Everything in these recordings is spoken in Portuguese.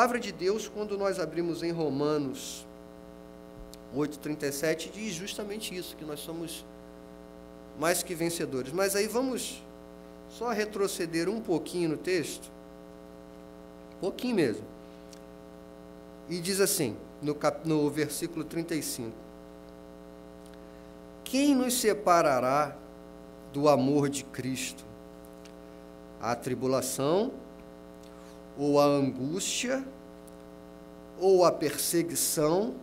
palavra de Deus, quando nós abrimos em Romanos 8,37, diz justamente isso, que nós somos mais que vencedores. Mas aí vamos só retroceder um pouquinho no texto, um pouquinho mesmo, e diz assim, no versículo 35, quem nos separará do amor de Cristo? A tribulação, ou a angústia, ou a perseguição,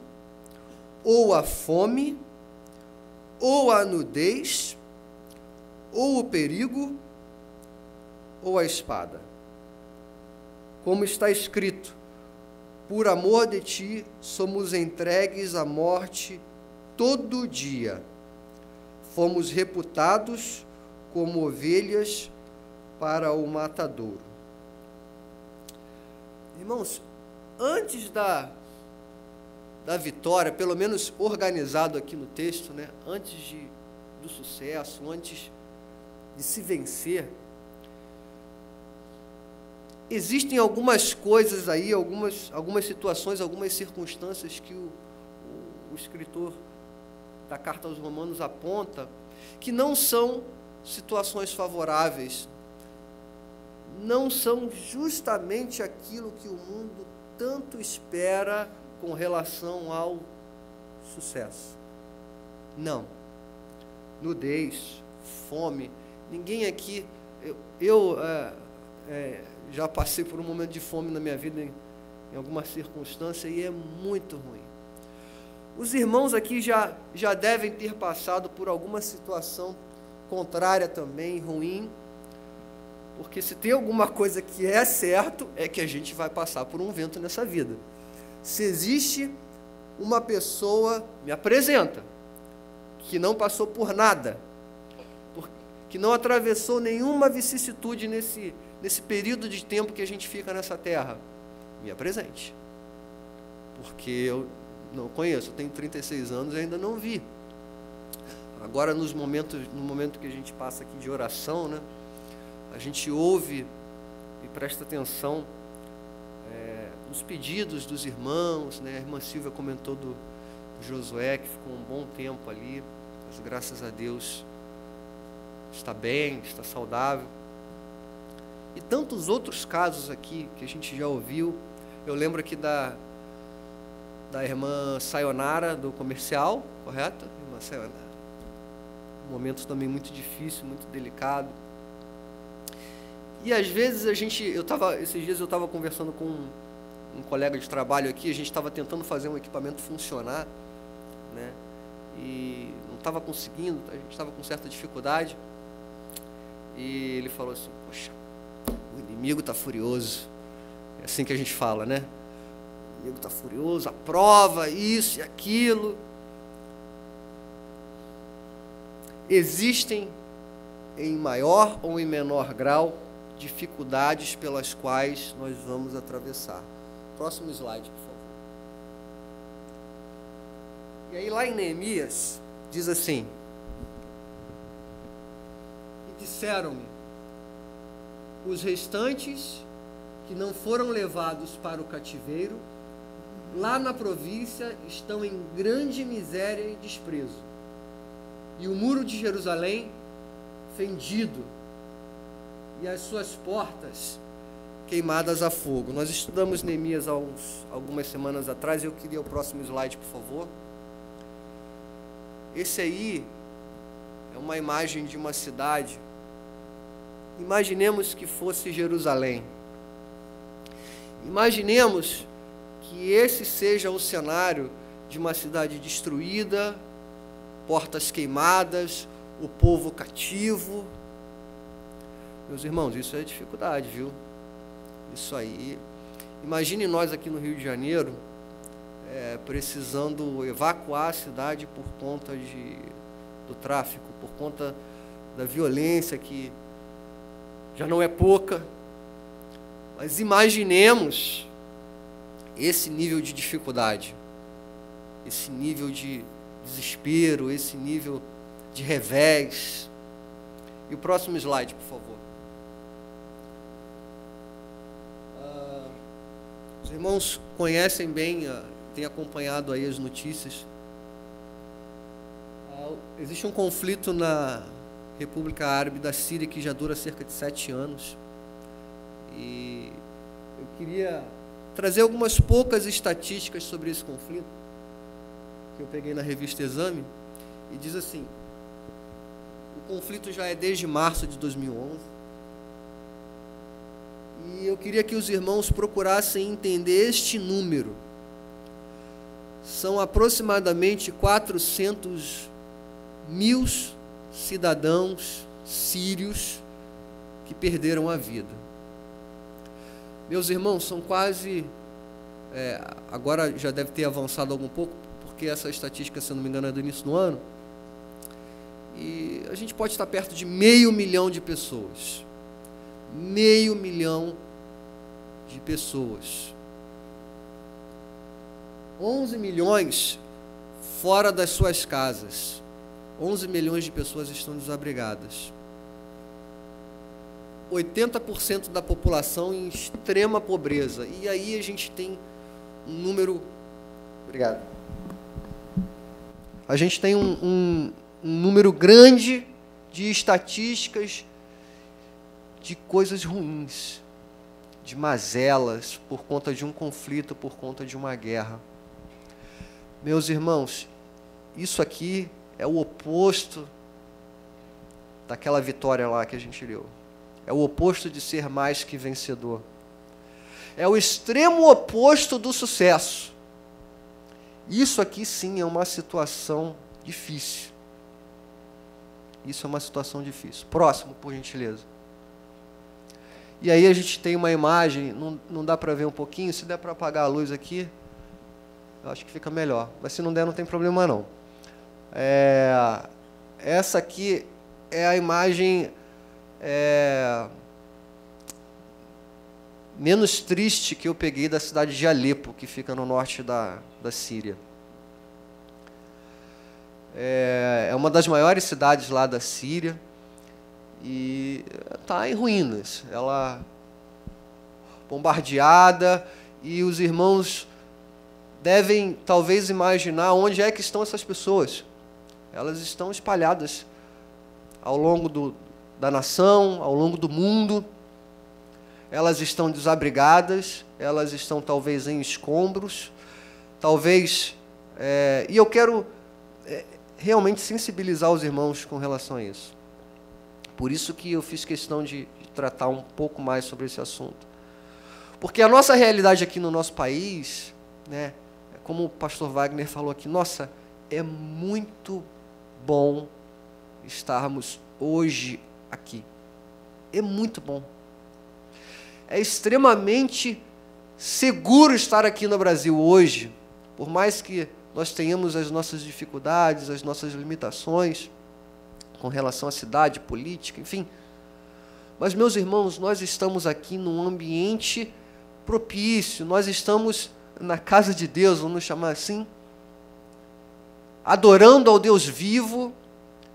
ou a fome, ou a nudez, ou o perigo, ou a espada. Como está escrito, por amor de ti somos entregues à morte todo dia. Fomos reputados como ovelhas para o matadouro. Irmãos, antes da vitória, pelo menos organizado aqui no texto, né? Antes do sucesso, antes de se vencer, existem algumas coisas aí, algumas situações, algumas circunstâncias que o escritor da carta aos Romanos aponta, que não são situações favoráveis, não são justamente aquilo que o mundo tanto espera com relação ao sucesso. Não. Nudez, fome, ninguém aqui... Eu já passei por um momento de fome na minha vida em alguma circunstância e é muito ruim. Os irmãos aqui já devem ter passado por alguma situação contrária também, ruim, porque se tem alguma coisa que é certo, é que a gente vai passar por um vento nessa vida. Se existe uma pessoa, me apresenta, que não passou por nada, que não atravessou nenhuma vicissitude nesse período de tempo que a gente fica nessa terra, me apresente. Porque eu não conheço, eu tenho 36 anos e ainda não vi. Agora, no momento que a gente passa aqui de oração, né, a gente ouve e presta atenção nos pedidos dos irmãos, né? A irmã Silvia comentou do Josué, que ficou um bom tempo ali, mas graças a Deus está bem, está saudável. E tantos outros casos aqui que a gente já ouviu. Eu lembro aqui da irmã Sayonara, do comercial, correto? Irmã Sayonara. Um momento também muito difícil, muito delicado. E às vezes esses dias eu estava conversando com um colega de trabalho aqui, a gente estava tentando fazer um equipamento funcionar, né? E não estava conseguindo, a gente estava com certa dificuldade. E ele falou assim, poxa, o inimigo está furioso. É assim que a gente fala, né? O inimigo está furioso, aprova isso e aquilo. Existem, em maior ou em menor grau, dificuldades pelas quais nós vamos atravessar. Próximo slide, por favor. E aí lá em Neemias, diz assim, e disseram-me, os restantes que não foram levados para o cativeiro, lá na província estão em grande miséria e desprezo, e o muro de Jerusalém fendido, e as suas portas queimadas a fogo. Nós estudamos Neemias algumas semanas atrás, eu queria o próximo slide, por favor. Esse aí é uma imagem de uma cidade. Imaginemos que fosse Jerusalém. Imaginemos que esse seja o cenário de uma cidade destruída, portas queimadas, o povo cativo. Meus irmãos, isso é dificuldade, viu? Isso aí. Imagine nós aqui no Rio de Janeiro, precisando evacuar a cidade por conta do tráfico, por conta da violência que já não é pouca. Mas imaginemos esse nível de dificuldade, esse nível de desespero, esse nível de revés. E o próximo slide, por favor. Os irmãos conhecem bem, têm acompanhado aí as notícias. Existe um conflito na República Árabe da Síria que já dura cerca de 7 anos. E eu queria trazer algumas poucas estatísticas sobre esse conflito, que eu peguei na revista Exame, e diz assim: o conflito já é desde março de 2011, e eu queria que os irmãos procurassem entender este número. São aproximadamente 400 mil cidadãos sírios que perderam a vida. Meus irmãos, são quase, agora já deve ter avançado algum pouco, porque essa estatística, se eu não me engano, é do início do ano, e a gente pode estar perto de 500 mil de pessoas. 500 mil de pessoas. 11 milhões fora das suas casas. 11 milhões de pessoas estão desabrigadas. 80% da população em extrema pobreza. E aí a gente tem um número... Obrigado. A gente tem um número grande de estatísticas de coisas ruins, de mazelas, por conta de um conflito, por conta de uma guerra. Meus irmãos, isso aqui é o oposto daquela vitória lá que a gente leu. É o oposto de ser mais que vencedor. É o extremo oposto do sucesso. Isso aqui sim é uma situação difícil. Isso é uma situação difícil. Próximo, por gentileza. E aí a gente tem uma imagem, não dá para ver um pouquinho, se der para apagar a luz aqui, eu acho que fica melhor. Mas se não der, não tem problema não. Essa aqui é a imagem menos triste que eu peguei da cidade de Alepo, que fica no norte da Síria. É uma das maiores cidades lá da Síria e está em ruínas. Ela bombardeada, e os irmãos devem talvez imaginar onde é que estão essas pessoas. Elas estão espalhadas ao longo da nação, ao longo do mundo. Elas estão desabrigadas, elas estão talvez em escombros, talvez... e eu quero realmente sensibilizar os irmãos com relação a isso. Por isso que eu fiz questão de tratar um pouco mais sobre esse assunto. Porque a nossa realidade aqui no nosso país, né, como o pastor Wagner falou aqui, nossa, é muito bom estarmos hoje aqui. É muito bom. É extremamente seguro estar aqui no Brasil hoje, por mais que nós tenhamos as nossas dificuldades, as nossas limitações com relação à cidade, política, enfim. Mas, meus irmãos, nós estamos aqui num ambiente propício, nós estamos na casa de Deus, vamos chamar assim, adorando ao Deus vivo,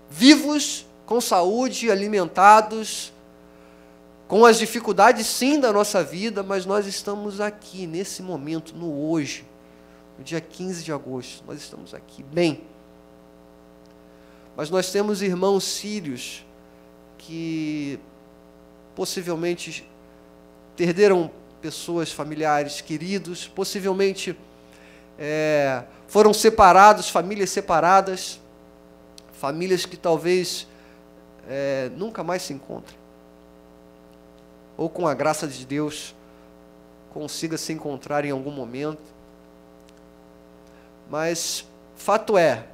vivos, com saúde, alimentados, com as dificuldades, sim, da nossa vida, mas nós estamos aqui, nesse momento, no hoje, no dia 15 de agosto, nós estamos aqui, bem. Mas nós temos irmãos sírios que possivelmente perderam pessoas, familiares, queridos, possivelmente foram separados, famílias separadas, famílias que talvez nunca mais se encontrem. Ou com a graça de Deus consiga se encontrar em algum momento. Mas fato é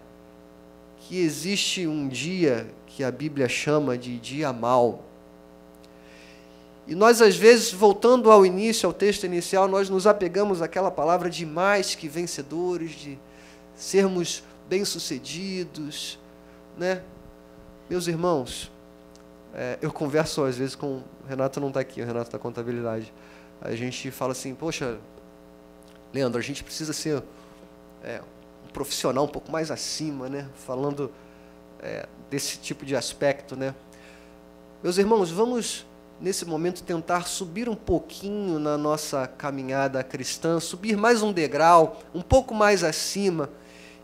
que existe um dia que a Bíblia chama de dia mau. E nós, às vezes, voltando ao início, ao texto inicial, nós nos apegamos àquela palavra de mais que vencedores, de sermos bem-sucedidos, né? Meus irmãos, eu converso às vezes com... O Renato não está aqui, o Renato da contabilidade. A gente fala assim, poxa, Leandro, a gente precisa ser um profissional um pouco mais acima, né? Falando desse tipo de aspecto, né? Meus irmãos, vamos nesse momento, tentar subir um pouquinho na nossa caminhada cristã, subir mais um degrau, um pouco mais acima,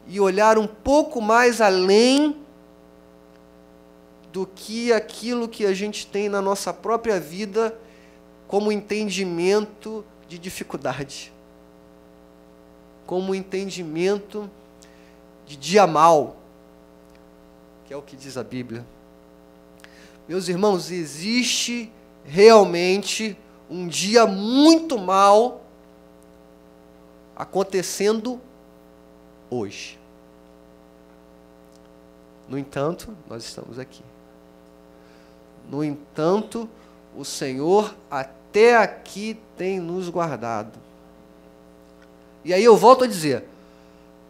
e olhar um pouco mais além do que aquilo que a gente tem na nossa própria vida como entendimento de dificuldade, como entendimento de dia mau, que é o que diz a Bíblia. Meus irmãos, existe realmente um dia muito mau acontecendo hoje. No entanto, nós estamos aqui. No entanto, o Senhor até aqui tem nos guardado. E aí eu volto a dizer,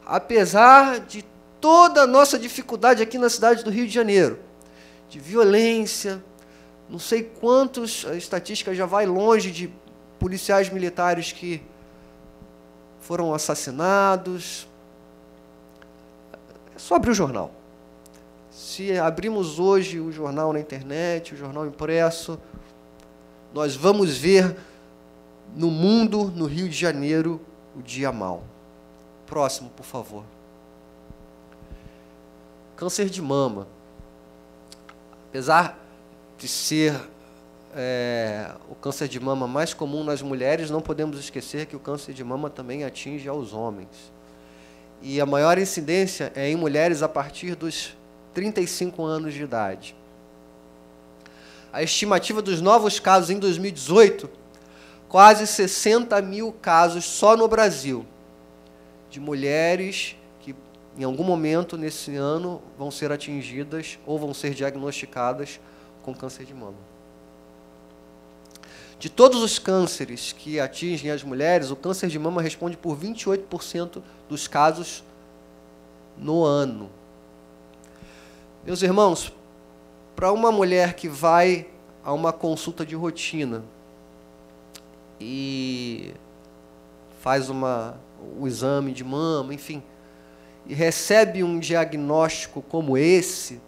apesar de toda a nossa dificuldade aqui na cidade do Rio de Janeiro, de violência, não sei quantos, a estatística já vai longe de policiais militares que foram assassinados. É só abrir o jornal. Se abrimos hoje o jornal na internet, o jornal impresso, nós vamos ver no mundo, no Rio de Janeiro, o dia mau. Próximo, por favor. Câncer de mama. Apesar de ser o câncer de mama mais comum nas mulheres, não podemos esquecer que o câncer de mama também atinge aos homens. E a maior incidência é em mulheres a partir dos 35 anos de idade. A estimativa dos novos casos em 2018, quase 60 mil casos só no Brasil, de mulheres que em algum momento nesse ano vão ser atingidas ou vão ser diagnosticadas com câncer de mama. De todos os cânceres que atingem as mulheres, o câncer de mama responde por 28% dos casos no ano. Meus irmãos, para uma mulher que vai a uma consulta de rotina e faz o exame de mama, enfim, e recebe um diagnóstico como esse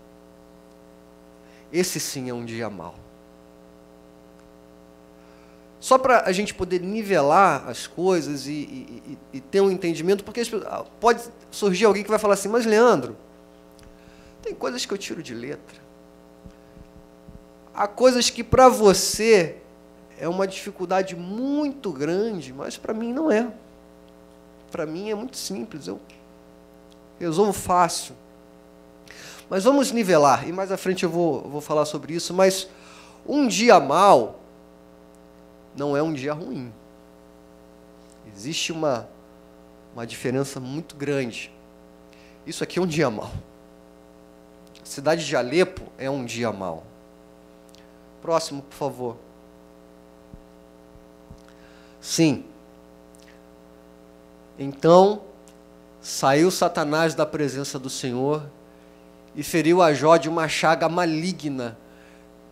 sim é um dia mau. Só para a gente poder nivelar as coisas e ter um entendimento, porque pode surgir alguém que vai falar assim, mas Leandro, tem coisas que eu tiro de letra. Há coisas que para você é uma dificuldade muito grande, mas para mim não é. Para mim é muito simples, eu resolvo fácil. Mas vamos nivelar, e mais à frente eu vou falar sobre isso, mas um dia mau não é um dia ruim. Existe uma diferença muito grande. Isso aqui é um dia mau. A cidade de Alepo é um dia mau. Próximo, por favor. Sim. Então, saiu Satanás da presença do Senhor e feriu a Jó de uma chaga maligna,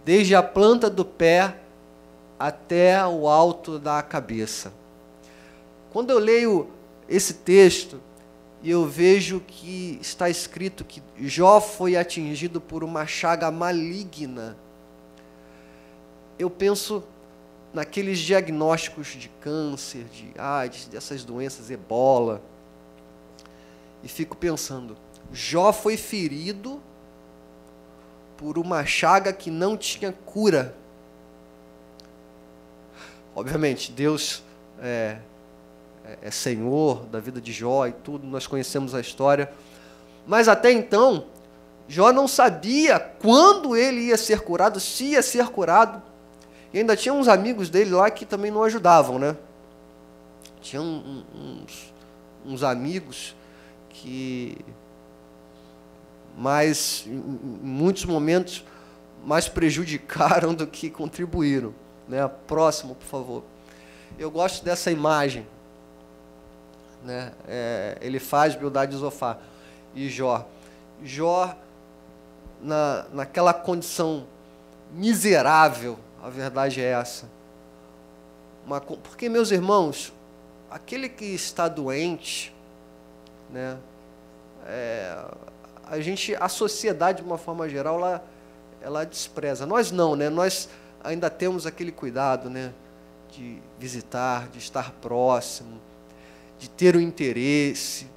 desde a planta do pé até o alto da cabeça. Quando eu leio esse texto, e eu vejo que está escrito que Jó foi atingido por uma chaga maligna, eu penso naqueles diagnósticos de câncer, de AIDS, dessas doenças, ebola, e fico pensando, Jó foi ferido por uma chaga que não tinha cura. Obviamente, Deus é Senhor da vida de Jó e tudo, nós conhecemos a história. Mas até então, Jó não sabia quando ele ia ser curado, se ia ser curado. E ainda tinha uns amigos dele lá que também não ajudavam, né? Tinha uns amigos que, em muitos momentos, mais prejudicaram do que contribuíram. Né? Próximo, por favor. Eu gosto dessa imagem. Né? Ele faz Bildade de Zofar e Jó. Jó, naquela condição miserável, a verdade é essa. Porque, meus irmãos, aquele que está doente, né, a sociedade, de uma forma geral, ela despreza. Nós não, né? Nós ainda temos aquele cuidado, né, de visitar, de estar próximo, de ter o interesse.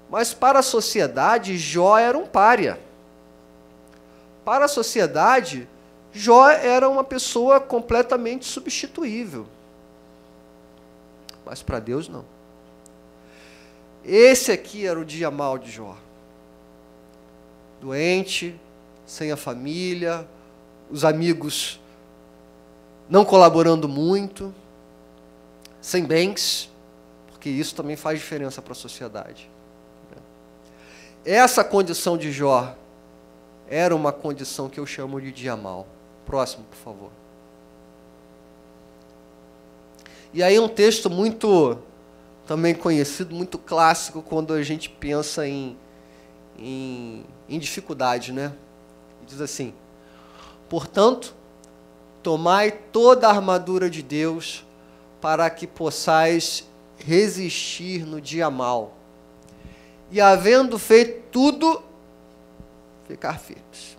Mas para a sociedade, Jó era um pária. Para a sociedade, Jó era uma pessoa completamente substituível. Mas para Deus, não. Esse aqui era o dia mau de Jó. Doente, sem a família, os amigos não colaborando muito, sem bens, porque isso também faz diferença para a sociedade. Essa condição de Jó era uma condição que eu chamo de dia mau. Próximo, por favor. E aí um texto muito, também conhecido, muito clássico, quando a gente pensa em dificuldade, né? Diz assim: portanto, tomai toda a armadura de Deus, para que possais resistir no dia mau, e havendo feito tudo, ficar firmes.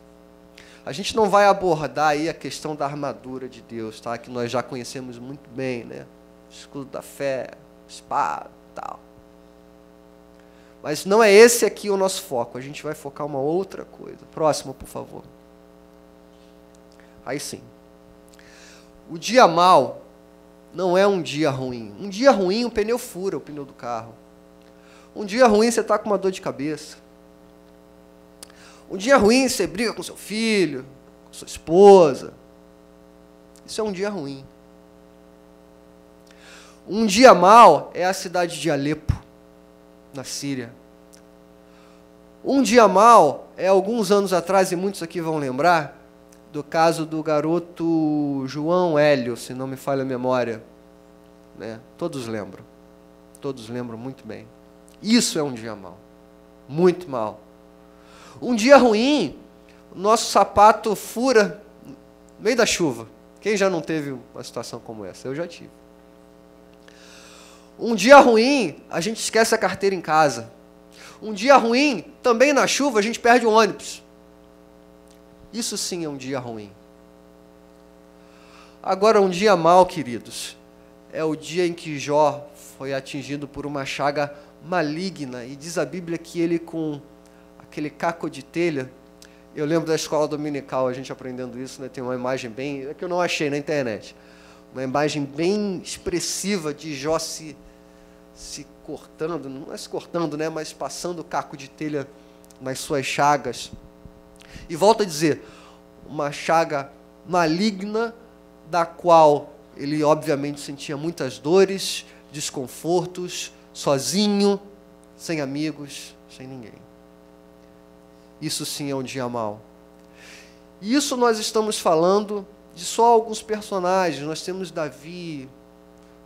A gente não vai abordar aí a questão da armadura de Deus, tá? Que nós já conhecemos muito bem, né? Escudo da fé, espada, tal. Mas não é esse aqui o nosso foco. A gente vai focar uma outra coisa. Próximo, por favor. Aí sim. O dia mau não é um dia ruim. Um dia ruim, o pneu fura, o pneu do carro. Um dia ruim, você está com uma dor de cabeça. Um dia ruim, você briga com seu filho, com sua esposa. Isso é um dia ruim. Um dia mau é a cidade de Alepo, na Síria. Um dia mau é, alguns anos atrás, e muitos aqui vão lembrar, do caso do garoto João Hélio, se não me falha a memória. Né? Todos lembram muito bem. Isso é um dia mau, muito mau. Um dia ruim, o nosso sapato fura no meio da chuva. Quem já não teve uma situação como essa? Eu já tive. Um dia ruim, a gente esquece a carteira em casa. Um dia ruim, também na chuva, a gente perde o ônibus. Isso sim é um dia ruim. Agora, um dia mau, queridos, é o dia em que Jó foi atingido por uma chaga maligna. E diz a Bíblia que ele, com aquele caco de telha, eu lembro da escola dominical, a gente aprendendo isso, né? Tem uma imagem bem, que eu não achei na internet, uma imagem bem expressiva de Jó se cortando, não é se cortando, né? Mas passando o caco de telha nas suas chagas. E volto a dizer, uma chaga maligna, da qual ele obviamente sentia muitas dores, desconfortos, sozinho, sem amigos, sem ninguém. Isso sim é um dia mau. E isso nós estamos falando de só alguns personagens. Nós temos Davi,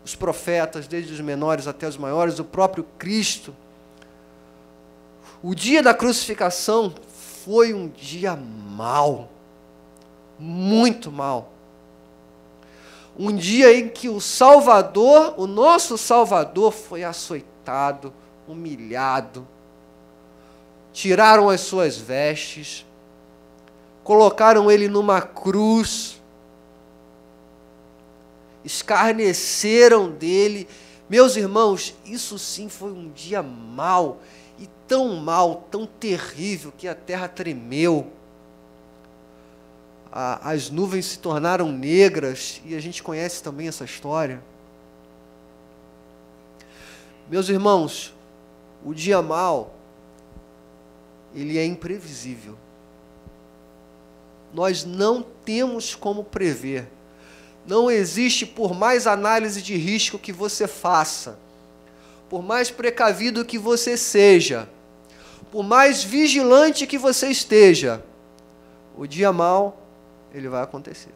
os profetas, desde os menores até os maiores, o próprio Cristo. O dia da crucificação foi um dia mau, muito mau. Um dia em que o Salvador, o nosso Salvador, foi açoitado, humilhado. Tiraram as suas vestes, colocaram ele numa cruz, escarneceram dele. Meus irmãos, isso sim foi um dia mau, e tão terrível, que a terra tremeu. As nuvens se tornaram negras, e a gente conhece também essa história. Meus irmãos, o dia mau, ele é imprevisível. Nós não temos como prever. Não existe, por mais análise de risco que você faça, por mais precavido que você seja, por mais vigilante que você esteja, o dia mau, ele vai acontecer.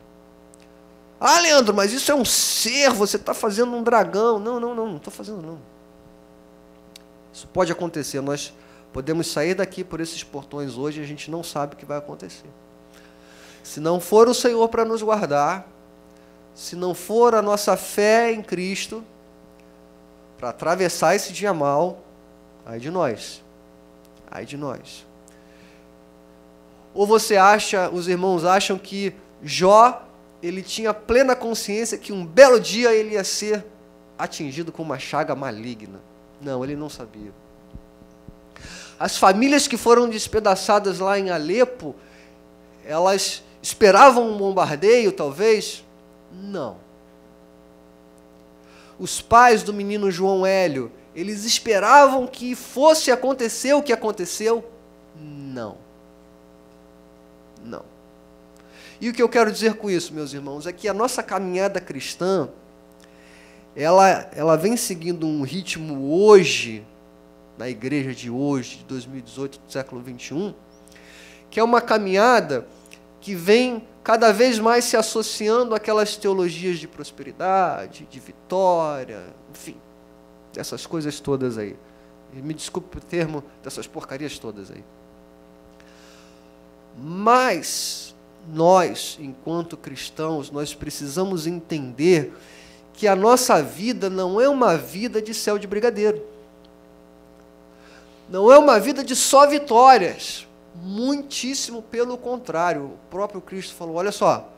Ah, Leandro, mas isso é um ser, você está fazendo um dragão. Não estou fazendo não. Isso pode acontecer, nós podemos sair daqui por esses portões hoje e a gente não sabe o que vai acontecer. Se não for o Senhor para nos guardar, se não for a nossa fé em Cristo, para atravessar esse dia mau, ai de nós. Ai de nós. Ou você acha, os irmãos acham que Jó ele tinha plena consciência que um belo dia ele ia ser atingido com uma chaga maligna. Não, ele não sabia. As famílias que foram despedaçadas lá em Alepo, elas esperavam um bombardeio, talvez? Não. Os pais do menino João Hélio, eles esperavam que fosse acontecer o que aconteceu? Não. Não. E o que eu quero dizer com isso, meus irmãos, é que a nossa caminhada cristã, ela vem seguindo um ritmo hoje, na igreja de hoje, de 2018, do século 21, que é uma caminhada que vem cada vez mais se associando àquelas teologias de prosperidade, de vitória, enfim, dessas coisas todas aí. E me desculpe o termo, dessas porcarias todas aí. Mas nós, enquanto cristãos, nós precisamos entender que a nossa vida não é uma vida de céu de brigadeiro. Não é uma vida de só vitórias. Muitíssimo pelo contrário. O próprio Cristo falou, olha só,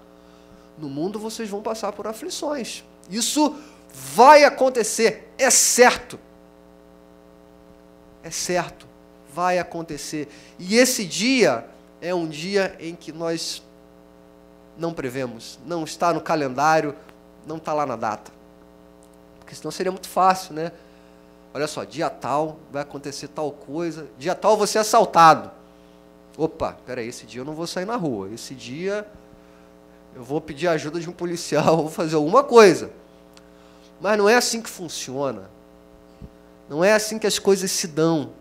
no mundo vocês vão passar por aflições. Isso vai acontecer, é certo. É certo, vai acontecer. E esse dia é um dia em que nós não prevemos, não está no calendário, não está lá na data. Porque senão seria muito fácil, né? Olha só, dia tal vai acontecer tal coisa, dia tal eu vou ser assaltado. Opa, peraí, esse dia eu não vou sair na rua, esse dia eu vou pedir ajuda de um policial, vou fazer alguma coisa. Mas não é assim que funciona. Não é assim que as coisas se dão.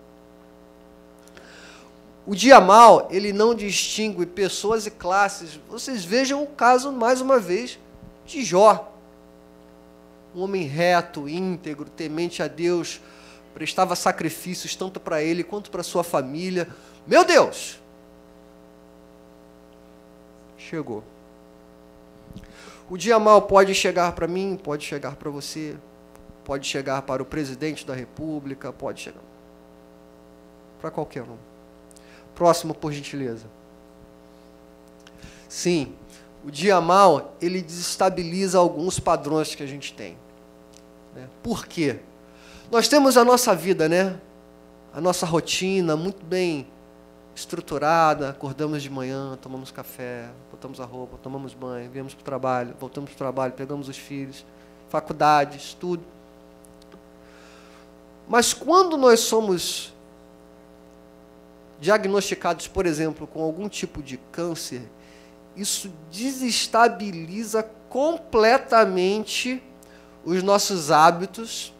O dia mau, ele não distingue pessoas e classes. Vocês vejam o caso, mais uma vez, de Jó. Um homem reto, íntegro, temente a Deus, prestava sacrifícios tanto para ele quanto para sua família. Meu Deus! Chegou. O dia mau pode chegar para mim, pode chegar para você, pode chegar para o presidente da República, pode chegar para qualquer um. Próximo, por gentileza. Sim, o dia mau, ele desestabiliza alguns padrões que a gente tem. Por quê? Nós temos a nossa vida, né? A nossa rotina muito bem estruturada, acordamos de manhã, tomamos café, botamos a roupa, tomamos banho, viemos para o trabalho, voltamos para o trabalho, pegamos os filhos, faculdade, estudo. Mas quando nós somos diagnosticados, por exemplo, com algum tipo de câncer, isso desestabiliza completamente os nossos hábitos,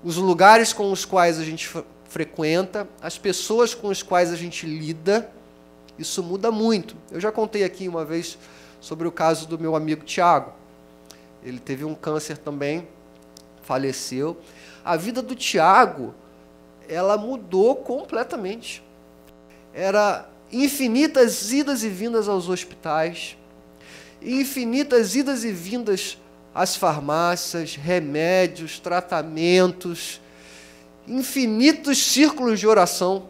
os lugares com os quais a gente frequenta, as pessoas com as quais a gente lida. Isso muda muito. Eu já contei aqui uma vez sobre o caso do meu amigo Tiago. Ele teve um câncer também, faleceu. A vida do Tiago, ela mudou completamente. Era infinitas idas e vindas aos hospitais, infinitas idas e vindas às farmácias, remédios, tratamentos, infinitos círculos de oração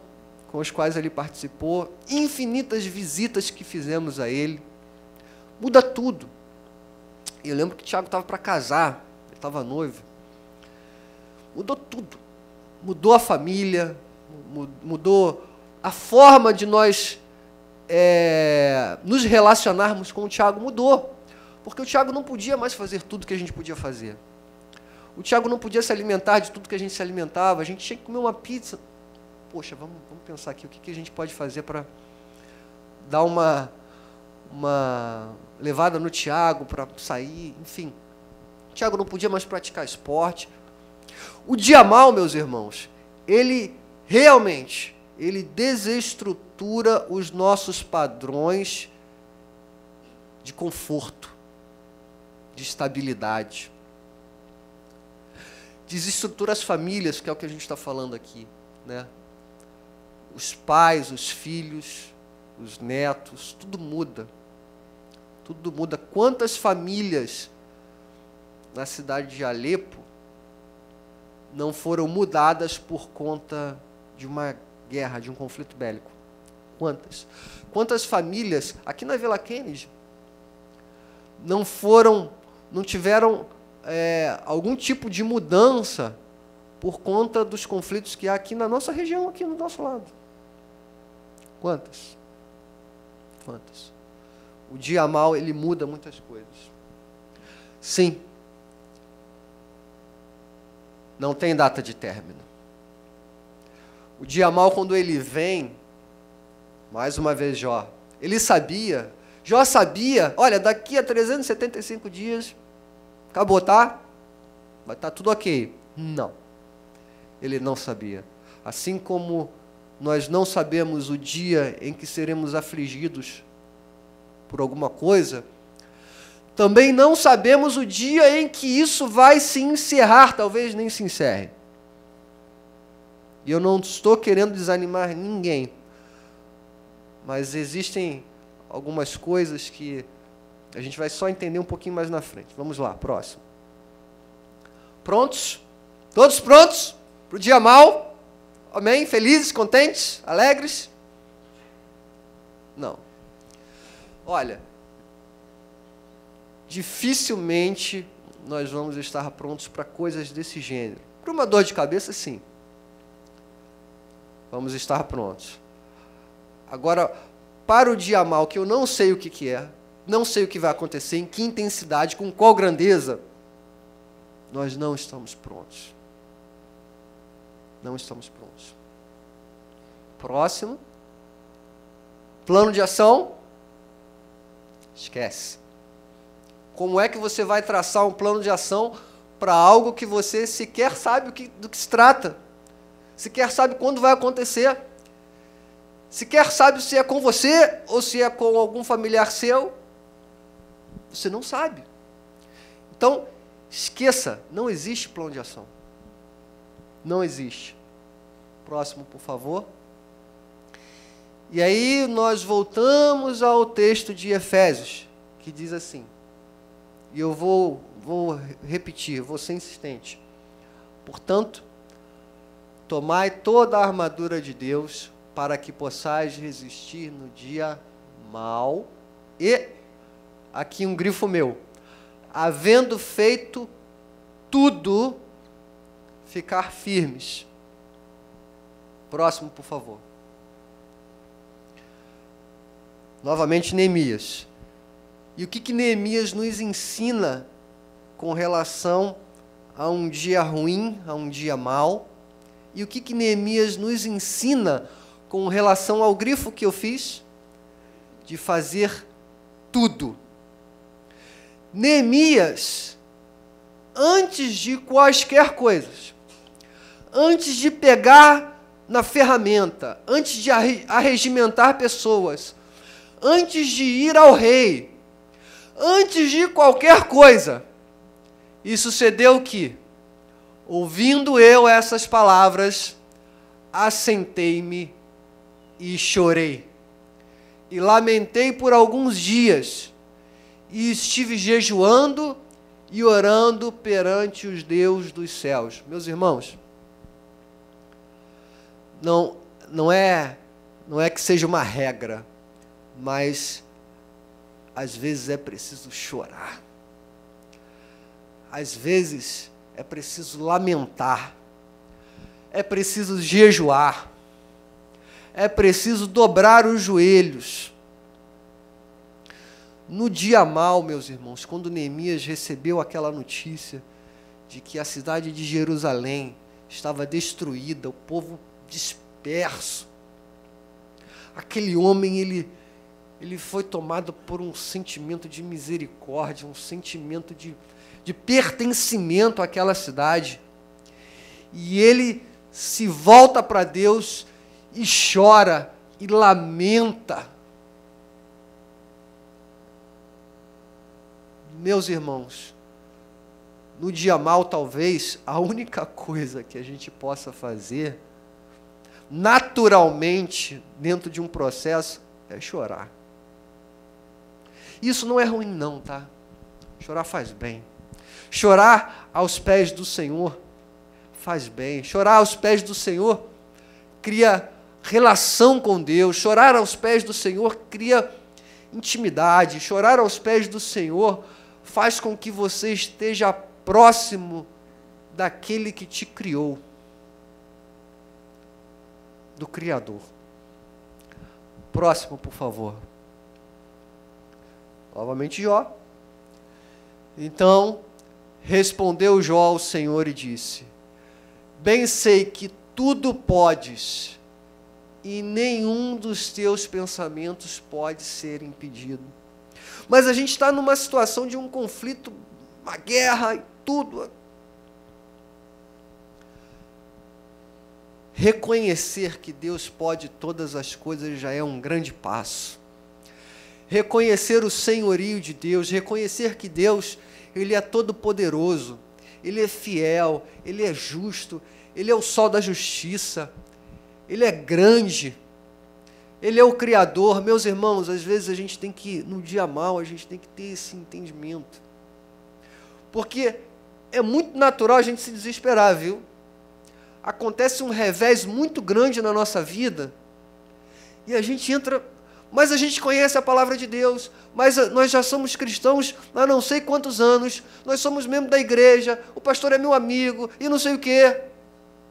com os quais ele participou, infinitas visitas que fizemos a ele. Muda tudo. Eu lembro que o Tiago estava para casar, ele estava noivo. Mudou tudo. Mudou a família, mudou a forma de nós nos relacionarmos com o Tiago, mudou. Porque o Tiago não podia mais fazer tudo que a gente podia fazer. O Tiago não podia se alimentar de tudo que a gente se alimentava. A gente tinha que comer uma pizza. Poxa, vamos pensar aqui, o que a gente pode fazer para dar uma levada no Tiago, para sair, enfim. O Tiago não podia mais praticar esporte. O dia mau, meus irmãos, ele realmente, ele desestrutura os nossos padrões de conforto, de estabilidade. Desestrutura as famílias, que é o que a gente está falando aqui, né? Os pais, os filhos, os netos, tudo muda. Tudo muda. Quantas famílias na cidade de Alepo não foram mudadas por conta de uma guerra, de um conflito bélico? Quantas? Quantas famílias, aqui na Vila Kennedy, não tiveram algum tipo de mudança por conta dos conflitos que há aqui na nossa região, aqui no nosso lado. Quantas? Quantas? O dia mau, ele muda muitas coisas. Sim. Não tem data de término. O dia mau, quando ele vem, mais uma vez Jó, Jó sabia, olha, daqui a 375 dias, acabou, tá? Vai estar tudo ok. Não. Ele não sabia. Assim como nós não sabemos o dia em que seremos afligidos por alguma coisa, também não sabemos o dia em que isso vai se encerrar, talvez nem se encerre. E eu não estou querendo desanimar ninguém, mas existem algumas coisas que a gente vai só entender um pouquinho mais na frente. Vamos lá, próximo. Prontos? Todos prontos para o dia mau? Amém? Felizes, contentes, alegres? Não. Olha, dificilmente nós vamos estar prontos para coisas desse gênero. Para uma dor de cabeça, sim. Vamos estar prontos. Agora, para o dia mau, que eu não sei o que é, não sei o que vai acontecer, em que intensidade, com qual grandeza, nós não estamos prontos. Não estamos prontos. Próximo. Plano de ação. Esquece. Como é que você vai traçar um plano de ação para algo que você sequer sabe do que se trata? Sequer sabe quando vai acontecer? Sequer sabe se é com você ou se é com algum familiar seu? Você não sabe. Então, esqueça, não existe plano de ação. Não existe. Próximo, por favor. E aí nós voltamos ao texto de Efésios, que diz assim, e eu vou repetir, vou ser insistente. Portanto, tomai toda a armadura de Deus, para que possais resistir no dia mau, e, aqui um grifo meu, havendo feito tudo, ficar firmes. Próximo, por favor. Novamente, Neemias. E o que Neemias nos ensina com relação a um dia ruim, a um dia mau? E o que Neemias nos ensina com relação ao grifo que eu fiz? De fazer tudo. Neemias, antes de quaisquer coisas, antes de pegar na ferramenta, antes de arregimentar pessoas, antes de ir ao rei, antes de qualquer coisa, e sucedeu que, ouvindo eu essas palavras, assentei-me e chorei, e lamentei por alguns dias, e estive jejuando e orando perante os Deus dos céus. Meus irmãos, não é que seja uma regra, mas às vezes é preciso chorar. Às vezes é preciso lamentar. É preciso jejuar. É preciso dobrar os joelhos. No dia mau, meus irmãos, quando Neemias recebeu aquela notícia de que a cidade de Jerusalém estava destruída, o povo disperso, aquele homem, ele foi tomado por um sentimento de misericórdia, um sentimento de pertencimento àquela cidade. E ele se volta para Deus e chora e lamenta. Meus irmãos, no dia mau, talvez, a única coisa que a gente possa fazer, naturalmente, dentro de um processo, é chorar. Isso não é ruim não, tá? Chorar faz bem. Chorar aos pés do Senhor faz bem. Chorar aos pés do Senhor cria relação com Deus. Chorar aos pés do Senhor cria intimidade, chorar aos pés do Senhor, faz com que você esteja próximo daquele que te criou, do Criador. Próximo, por favor. Novamente Jó. Então, respondeu Jó ao Senhor e disse: bem sei que tudo podes, e nenhum dos teus pensamentos pode ser impedido. Mas a gente está numa situação de um conflito, uma guerra e tudo. Reconhecer que Deus pode todas as coisas já é um grande passo. Reconhecer o senhorio de Deus, reconhecer que Deus, Ele é todo poderoso, Ele é fiel, Ele é justo, Ele é o sol da justiça, Ele é grande, Ele é o Criador. Meus irmãos, às vezes a gente tem que, no dia mal, a gente tem que ter esse entendimento. Porque é muito natural a gente se desesperar, viu? Acontece um revés muito grande na nossa vida, e a gente entra, mas a gente conhece a palavra de Deus, mas nós já somos cristãos há não sei quantos anos, nós somos membros da igreja, o pastor é meu amigo, e não sei o quê.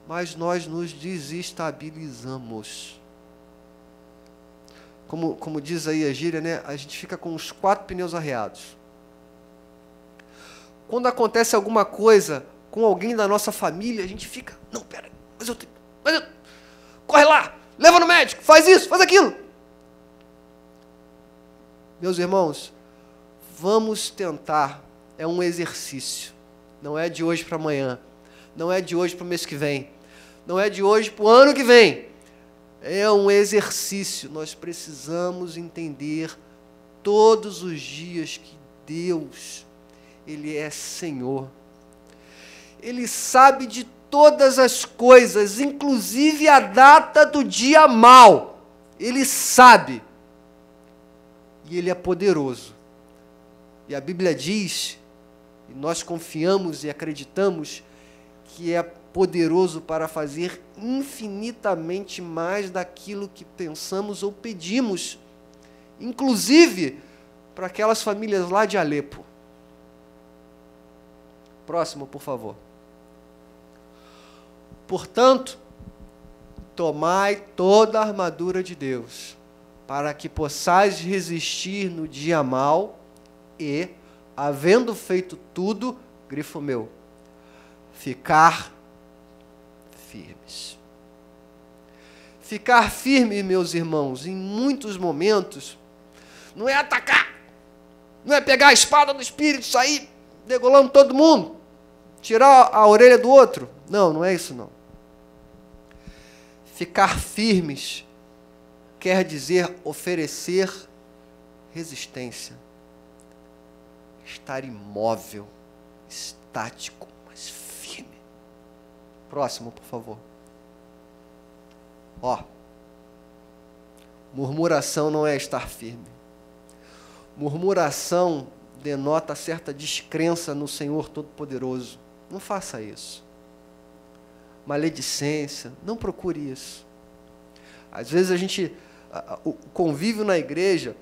Mas nós nos desestabilizamos. Como diz aí a gíria, né? A gente fica com os 4 pneus arreados. Quando acontece alguma coisa com alguém da nossa família, a gente fica, não, pera, corre lá, leva no médico, faz isso, faz aquilo. Meus irmãos, vamos tentar, é um exercício, não é de hoje para amanhã, não é de hoje para o mês que vem, não é de hoje para o ano que vem, é um exercício. Nós precisamos entender todos os dias que Deus, Ele é Senhor, Ele sabe de todas as coisas, inclusive a data do dia mau, Ele sabe. E Ele é poderoso. E a Bíblia diz, e nós confiamos e acreditamos, que é poderoso para fazer infinitamente mais daquilo que pensamos ou pedimos, inclusive para aquelas famílias lá de Alepo. Próximo, por favor. Portanto, tomai toda a armadura de Deus, para que possais resistir no dia mau e, havendo feito tudo, grifo meu, ficar firmes. Ficar firme, meus irmãos, em muitos momentos, não é atacar, não é pegar a espada do Espírito, sair degolando todo mundo, tirar a orelha do outro. Não, não é isso não. Ficar firmes quer dizer oferecer resistência. Estar imóvel, estático, mas firme. Próximo, por favor. Murmuração não é estar firme. Murmuração denota certa descrença no Senhor Todo-Poderoso. Não faça isso. Maledicência, não procure isso. Às vezes o convívio na igreja,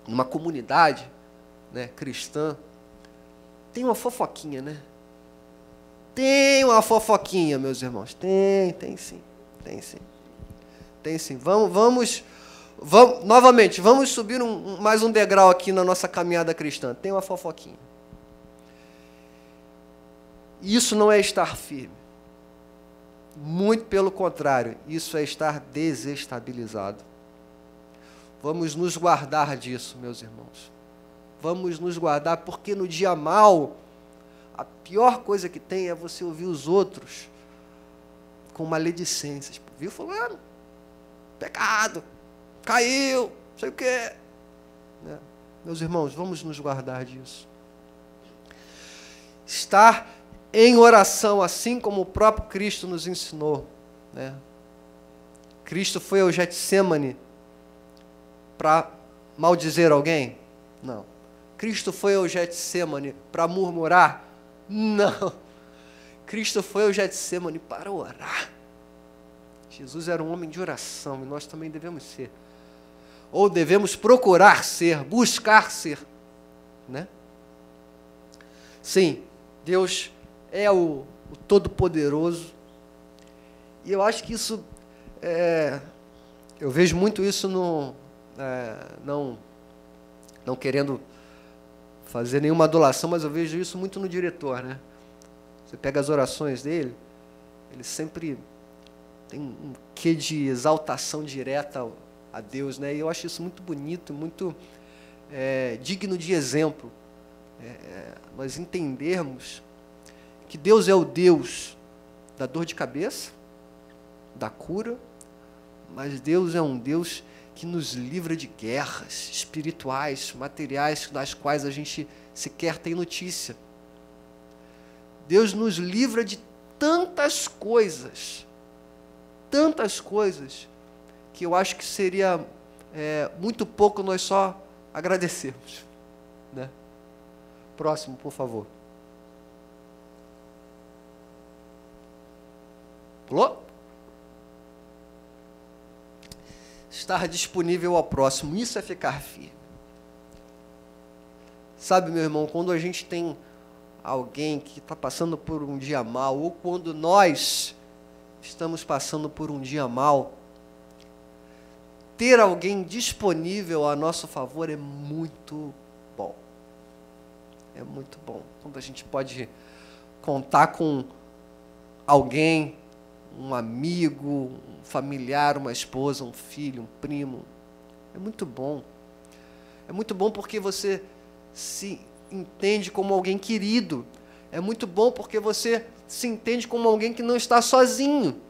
numa comunidade, né, cristã, tem uma fofoquinha, né? Tem uma fofoquinha, meus irmãos. Tem sim. Tem sim. Vamos novamente, vamos subir mais um degrau aqui na nossa caminhada cristã. Tem uma fofoquinha. Isso não é estar firme. Muito pelo contrário, isso é estar desestabilizado. Vamos nos guardar disso, meus irmãos. Vamos nos guardar, porque no dia mau, a pior coisa que tem é você ouvir os outros com maledicências. Viu fulano? Pecado, caiu, não sei o quê. Né? Meus irmãos, vamos nos guardar disso. Estar em oração, assim como o próprio Cristo nos ensinou. Né? Cristo foi ao Getsemane para maldizer alguém? Não. Cristo foi ao Getsemane para murmurar? Não. Cristo foi ao Getsemane para orar. Jesus era um homem de oração e nós também devemos ser. ou devemos procurar ser, buscar ser, né? Sim, Deus é o Todo-Poderoso, e eu acho que isso, eu vejo muito isso não querendo fazer nenhuma adulação, mas eu vejo isso muito no diretor, né? Você pega as orações dele, ele sempre tem um quê de exaltação direta a Deus, né? E eu acho isso muito bonito, muito digno de exemplo. Nós entendermos que Deus é o Deus da dor de cabeça, da cura, mas Deus é um Deus que nos livra de guerras espirituais, materiais, das quais a gente sequer tem notícia. Deus nos livra de tantas coisas, que eu acho que seria muito pouco nós só agradecermos, né? Próximo, por favor. Pulou? Estar disponível ao próximo, isso é ficar firme. Sabe, meu irmão, quando a gente tem alguém que está passando por um dia mal, ou quando nós estamos passando por um dia mal, ter alguém disponível a nosso favor é muito bom. É muito bom. Quando a gente pode contar com alguém, um amigo, um familiar, uma esposa, um filho, um primo. É muito bom. É muito bom porque você se entende como alguém querido. É muito bom porque você se entende como alguém que não está sozinho.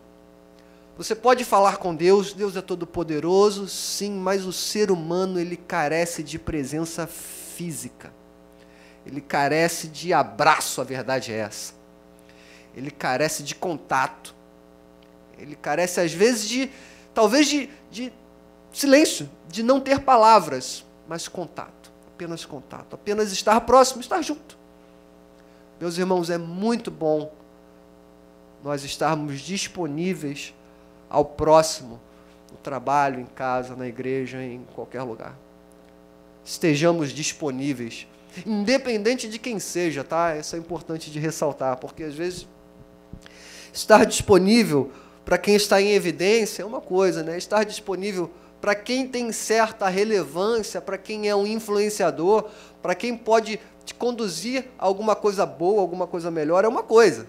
Você pode falar com Deus, Deus é todo-poderoso, sim, mas o ser humano, ele carece de presença física. Ele carece de abraço, a verdade é essa. Ele carece de contato. Ele carece, às vezes, talvez de silêncio, de não ter palavras, mas contato, apenas estar próximo, estar junto. Meus irmãos, é muito bom nós estarmos disponíveis ao próximo, no trabalho, em casa, na igreja, em qualquer lugar. Estejamos disponíveis, independente de quem seja, tá? Isso é importante de ressaltar, porque às vezes estar disponível para quem está em evidência é uma coisa, né? Estar disponível para quem tem certa relevância, para quem é um influenciador, para quem pode te conduzir a alguma coisa boa, alguma coisa melhor, é uma coisa.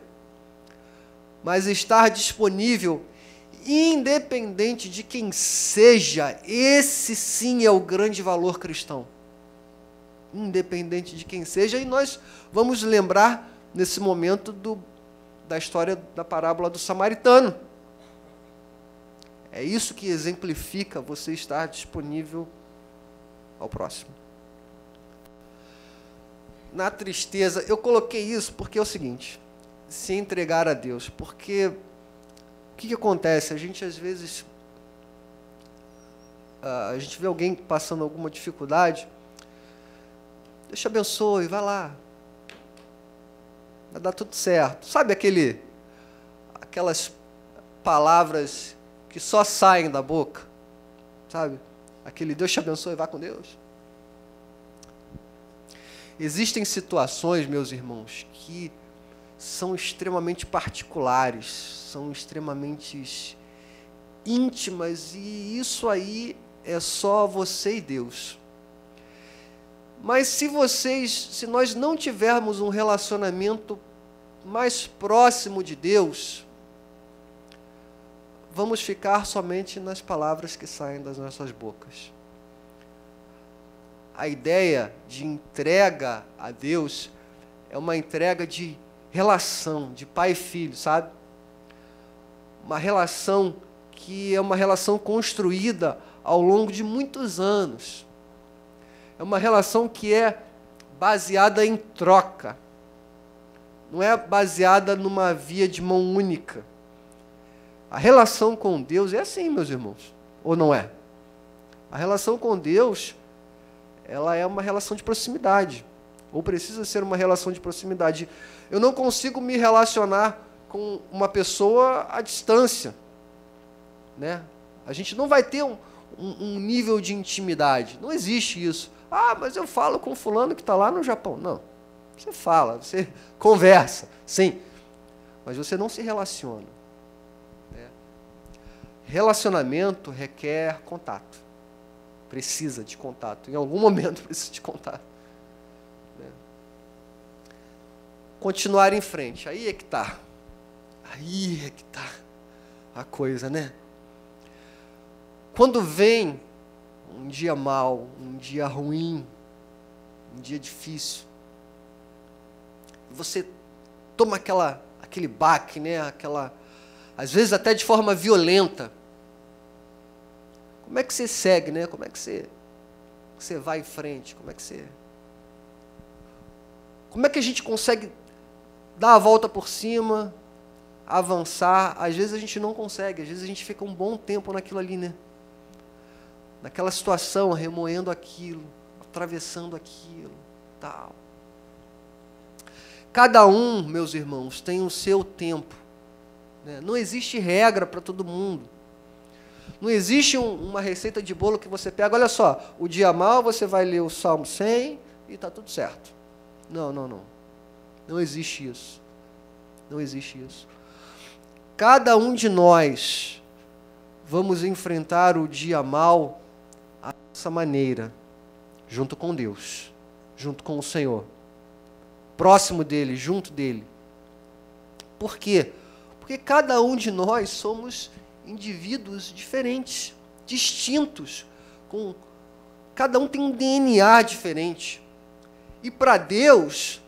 Mas estar disponível, independente de quem seja, esse sim é o grande valor cristão. Independente de quem seja, e nós vamos lembrar nesse momento da história da parábola do samaritano. É isso que exemplifica você estar disponível ao próximo. Na tristeza, eu coloquei isso porque é o seguinte, se entregar a Deus, porque o que acontece? A gente às vezes, a gente vê alguém passando alguma dificuldade, Deus te abençoe, vai lá, vai dar tudo certo. Sabe aquelas palavras que só saem da boca, sabe? Aquele Deus te abençoe, vá com Deus. Existem situações, meus irmãos, que são extremamente particulares, são extremamente íntimas, e isso aí é só você e Deus. Mas se nós não tivermos um relacionamento mais próximo de Deus, vamos ficar somente nas palavras que saem das nossas bocas. A ideia de entrega a Deus é uma entrega de relação, de pai e filho, sabe? Uma relação que é uma relação construída ao longo de muitos anos. É uma relação que é baseada em troca. Não é baseada numa via de mão única. A relação com Deus é assim, meus irmãos, ou não é? A relação com Deus, ela é uma relação de proximidade, ou precisa ser uma relação de proximidade. Eu não consigo me relacionar com uma pessoa à distância, né? A gente não vai ter um nível de intimidade. Não existe isso. Ah, mas eu falo com fulano que está lá no Japão. Não. Você fala, você conversa, sim. Mas você não se relaciona. Né? Relacionamento requer contato. Precisa de contato. Em algum momento precisa de contato. Né? Continuar em frente. Aí é que está. Aí é que está a coisa, né? Quando vem um dia mau, um dia ruim, um dia difícil, você toma aquele baque, né? Às vezes até de forma violenta. Como é que você segue, né? Como é que você vai em frente? Como é que a gente consegue dar a volta por cima, avançar? Às vezes a gente não consegue, às vezes a gente fica um bom tempo naquilo ali, né? Naquela situação, remoendo aquilo, atravessando aquilo, tal. Cada um, meus irmãos, tem o seu tempo. Né? Não existe regra para todo mundo. Não existe uma receita de bolo que você pega, olha só, o dia mau você vai ler o Salmo 100 e está tudo certo. Não. Não existe isso. Não existe isso. Cada um de nós vamos enfrentar o dia mau dessa maneira, junto com Deus, junto com o Senhor, próximo dele, junto dele. Por quê? Porque cada um de nós somos indivíduos diferentes, distintos, cada um tem um DNA diferente. E para Deus,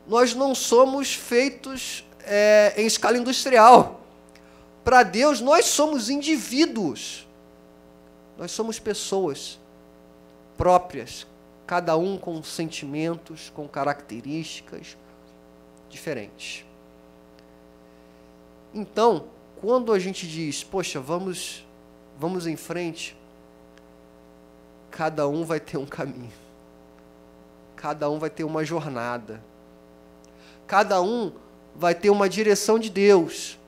nós não somos feitos em escala industrial. Para Deus, nós somos indivíduos. Nós somos pessoas próprias, cada um com sentimentos, com características diferentes. Então, quando a gente diz, poxa, vamos em frente, cada um vai ter um caminho. Cada um vai ter uma jornada. Cada um vai ter uma direção de Deus.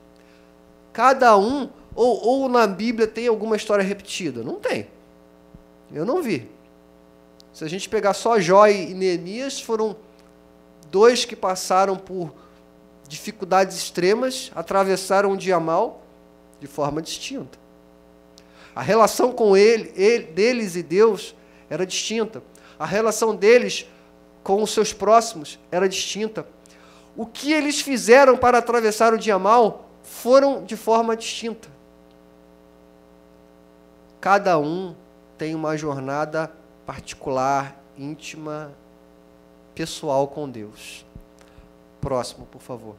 Cada um, ou na Bíblia tem alguma história repetida? Não tem. Eu não vi. Se a gente pegar só Jó e Neemias, foram dois que passaram por dificuldades extremas, atravessaram um dia mau de forma distinta. A relação com deles e Deus era distinta. A relação deles com os seus próximos era distinta. O que eles fizeram para atravessar o dia mau foram de forma distinta. Cada um tem uma jornada particular, íntima, pessoal com Deus. Próximo, por favor.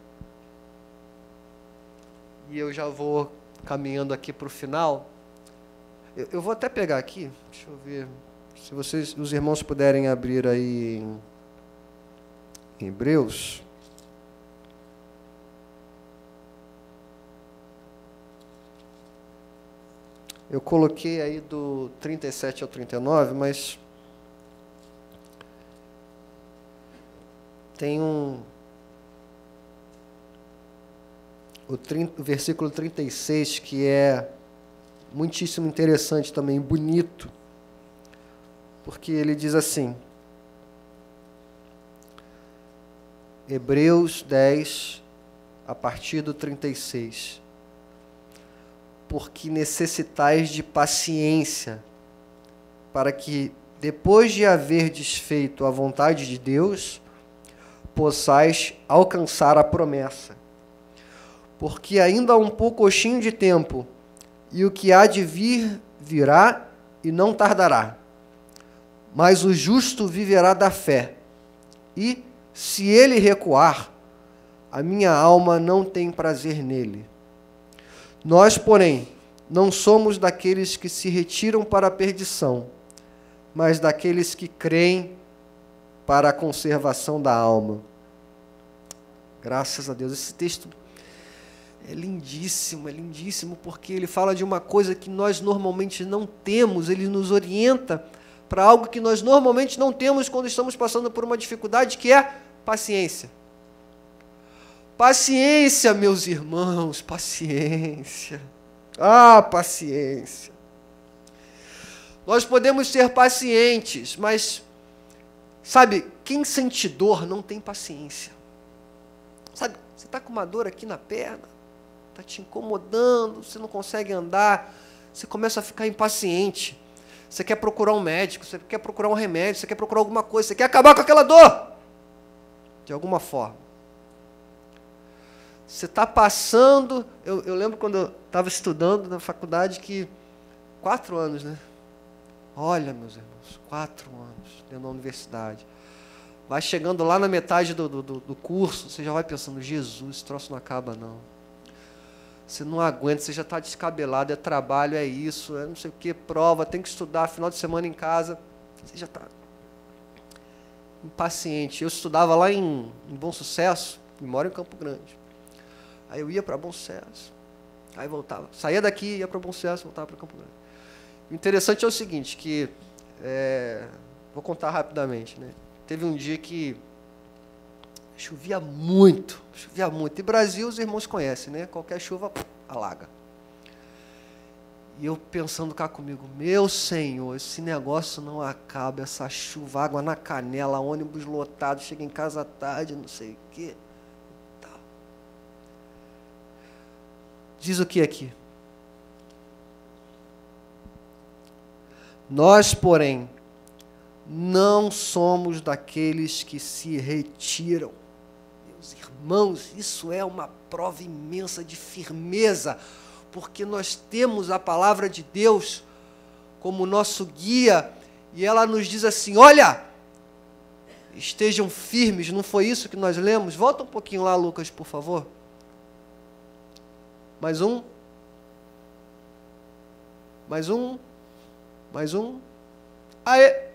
E eu já vou caminhando aqui para o final. Eu vou até pegar aqui, deixa eu ver, se os irmãos puderem abrir aí em Hebreus. Eu coloquei aí do 37 ao 39, mas tem o versículo 36, que é muitíssimo interessante também, bonito, porque ele diz assim, Hebreus 10, a partir do 36, porque necessitais de paciência, para que, depois de haver desfeito a vontade de Deus, possais alcançar a promessa. Porque ainda há um poucochinho de tempo, e o que há de vir, virá e não tardará. Mas o justo viverá da fé. E, se ele recuar, a minha alma não tem prazer nele. Nós, porém, não somos daqueles que se retiram para a perdição, mas daqueles que creem para a conservação da alma. Graças a Deus. Esse texto é lindíssimo, porque ele fala de uma coisa que nós normalmente não temos, ele nos orienta para algo que nós normalmente não temos quando estamos passando por uma dificuldade, que é paciência. Paciência, meus irmãos, paciência. Ah, paciência. Nós podemos ser pacientes, mas, sabe, quem sente dor não tem paciência. Sabe, você está com uma dor aqui na perna, está te incomodando, você não consegue andar, você começa a ficar impaciente. Você quer procurar um médico, você quer procurar um remédio, você quer procurar alguma coisa, você quer acabar com aquela dor, de alguma forma. Você está passando, eu lembro quando eu estava estudando na faculdade que 4 anos, né? Olha, meus irmãos, 4 anos dentro da universidade. Vai chegando lá na metade do curso, você já vai pensando, Jesus, esse troço não acaba não. Você não aguenta, você já está descabelado, é trabalho, é isso, é não sei o que, prova, tem que estudar, final de semana em casa, você já está impaciente. Eu estudava lá em Bom Sucesso, e moro em Campo Grande. Aí eu ia para Bom Sucesso, aí voltava, saía daqui, ia para Bom Sucesso, voltava para Campo Grande. O interessante é o seguinte, que, vou contar rapidamente, né? Teve um dia que chovia muito. E Brasil, os irmãos conhecem, né? Qualquer chuva, alaga. E eu pensando cá comigo, meu Senhor, esse negócio não acaba, essa chuva, água na canela, ônibus lotado, chega em casa à tarde, não sei o quê. Tal. Diz o que aqui? Nós, porém, não somos daqueles que se retiram. Meus irmãos, isso é uma prova imensa de firmeza, porque nós temos a palavra de Deus como nosso guia, e ela nos diz assim, olha, estejam firmes, não foi isso que nós lemos? Volta um pouquinho lá, Lucas, por favor. Mais um. Aê!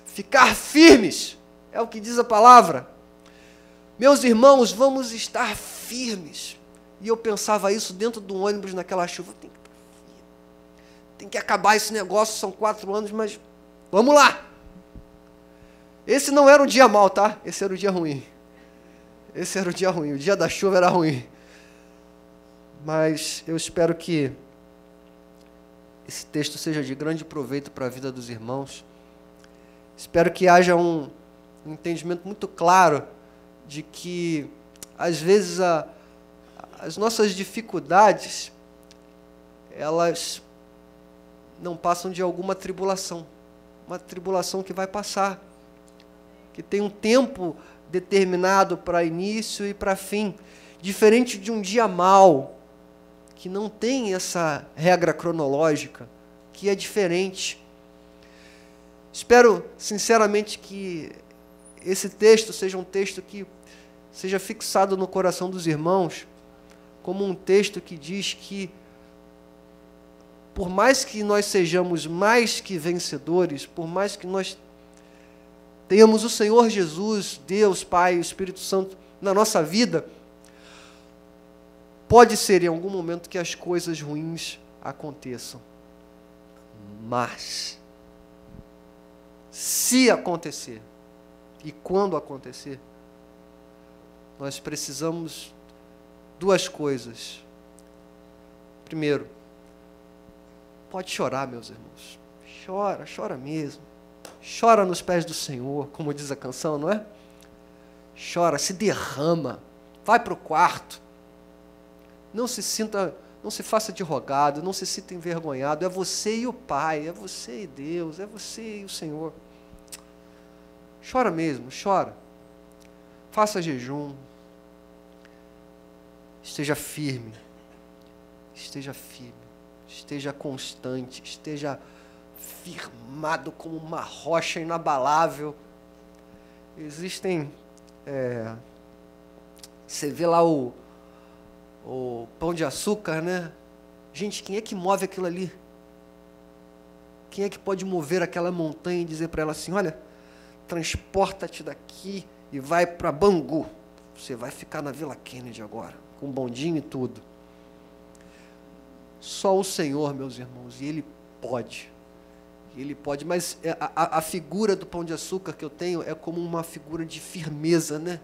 Ficar firmes, é o que diz a palavra. Meus irmãos, vamos estar firmes. E eu pensava isso dentro do ônibus naquela chuva. Tem que acabar esse negócio, são 4 anos, mas vamos lá. Esse não era um dia mau, tá? Esse era o dia ruim. Esse era o dia ruim, o dia da chuva era ruim. Mas eu espero que esse texto seja de grande proveito para a vida dos irmãos. Espero que haja um entendimento muito claro de que, às vezes, as nossas dificuldades, elas não passam de alguma tribulação. Uma tribulação que vai passar, que tem um tempo determinado para início e para fim, diferente de um dia mau, que não tem essa regra cronológica, que é diferente. Espero, sinceramente, que esse texto seja um texto que seja fixado no coração dos irmãos, como um texto que diz que, por mais que nós sejamos mais que vencedores, por mais que nós tenhamos o Senhor Jesus, Deus, Pai e o Espírito Santo na nossa vida, pode ser em algum momento que as coisas ruins aconteçam. Mas, se acontecer, e quando acontecer, nós precisamos 2 coisas. Primeiro, pode chorar, meus irmãos. Chora mesmo. Chora nos pés do Senhor, como diz a canção, não é? Chora, se derrama, vai para o quarto. Não se faça de rogado, não se sinta envergonhado. É você e o Pai, é você e Deus, é você e o Senhor. Chora mesmo, chora. Faça jejum. Esteja firme. Esteja constante. Esteja firmado como uma rocha inabalável. Existem... você vê lá o Pão de Açúcar, né? Gente, quem é que move aquilo ali? Quem é que pode mover aquela montanha e dizer para ela assim, olha, transporta-te daqui e vai para Bangu. Você vai ficar na Vila Kennedy agora, com bondinho e tudo. Só o Senhor, meus irmãos, e Ele pode. Mas a figura do Pão de Açúcar que eu tenho é como uma figura de firmeza, né?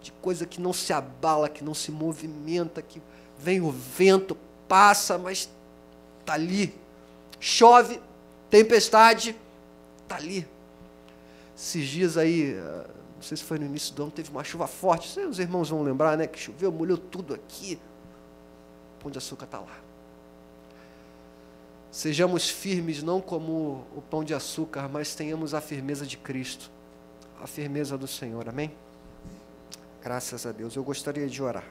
De coisa que não se abala, que não se movimenta, que vem o vento, passa, mas está ali. Chove, Tempestade está ali. Esses dias aí, não sei se foi no início do ano, teve uma chuva forte. Os irmãos vão lembrar, né? Que choveu, molhou tudo aqui. O Pão de Açúcar está lá. Sejamos firmes, não como o Pão de Açúcar, mas tenhamos a firmeza de Cristo, a firmeza do Senhor. Amém? Graças a Deus. Eu gostaria de orar.